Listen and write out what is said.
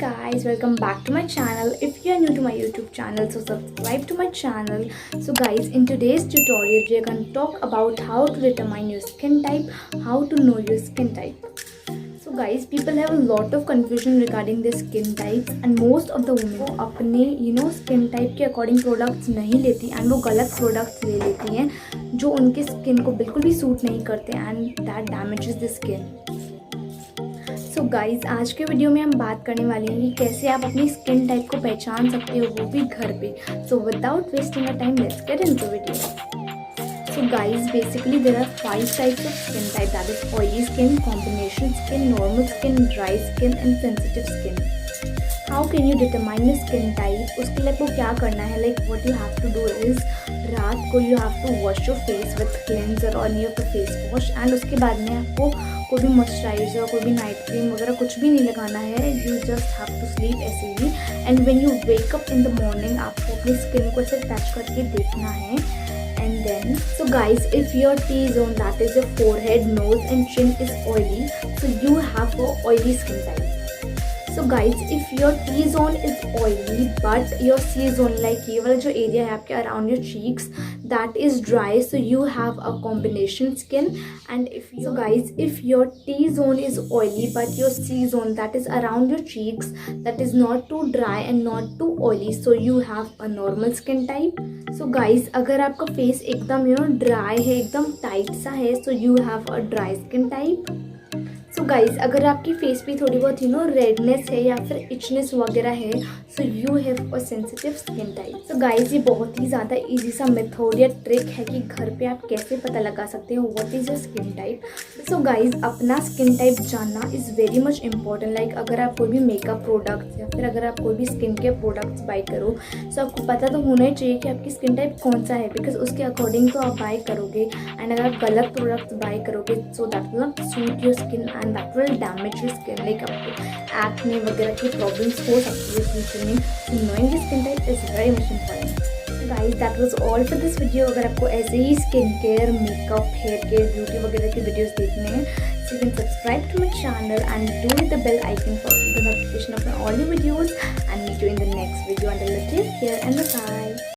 guys, welcome back to my channel. If you are new to my YouTube channel, so subscribe to my channel. So guys, in today's tutorial we are going to talk about how to determine your skin type, how to know your skin type. So guys, people have a lot of confusion regarding their skin types and most of the women अपने skin type के according products नहीं लेती and वो गलत products ले लेती हैं जो उनके skin को बिल्कुल भी सूट नहीं करते and that damages the skin. So guys, आज के वीडियो में हम बात करने वाले हैं कि कैसे आप अपनी स्किन टाइप को पहचान सकते हो, वो भी घर पे. So without wasting a time, let's get into video. So guys, basically there are 5 types of skin type, that is oily skin, combination skin, normal skin, dry skin and sensitive skin. How can you determine your skin type? उसके लिए आपको क्या करना है, like what you have to do is रात को you have to wash your face with cleanser और new face wash and उसके बाद में आपको कोई भी मॉइस्चराइजर, कोई भी नाइट क्रीम वगैरह कुछ भी नहीं लगाना है. You just have to sleep ऐसे ही and when you wake up in the morning आपको अपनी स्किन को ऐसे टच करके देखना है. And then, so guys, if your T-zone, that is your forehead, nose and chin is oily, so you have a oily skin type. So guys, if your T-zone is oily but your C-zone, like ये वाला जो area है आपके around your cheeks, that is dry, so you have a combination skin. And so guys, if your T-zone is oily but your C-zone, that is around your cheeks, that is not too dry and not too oily, so you have a normal skin type. So guys, अगर आपका face एकदम dry है, एकदम tight सा है, so you have a dry skin type. So guys, अगर आपकी face पे थोड़ी बहुत रेडनेस है या फिर इचनेस वगैरह है, so you have a sensitive skin type. So guys, ये बहुत ही ज़्यादा इजी सा मेथड या ट्रिक है कि घर पे आप कैसे पता लगा सकते हो what is your skin type. So guys, अपना स्किन टाइप जानना is very much important. Like अगर आप कोई भी मेकअप प्रोडक्ट्स या फिर अगर आप कोई भी स्किन केयर प्रोडक्ट्स बाय करो, सो आपको पता तो होना ही चाहिए कि आपकी स्किन टाइप कौन सा है, बिकॉज उसके अकॉर्डिंग तो आप बाय करोगे. एंड अगर आप गलत प्रोडक्ट्स बाय करोगे, so that will not suit your skin and that will damage your skin. Like आपको acne वगैरह की problems हो सकती है फ्यूचर में. So knowing your skin type is very much important. So guys, that was all for this video. अगर आपको ऐसे ही skin care, makeup, hair care, beauty वगैरह की वीडियोस देखने हैं, so you can subscribe to my channel and do hit the bell icon for the notification of my all new videos and meet you in the next video. Until then, take care and bye.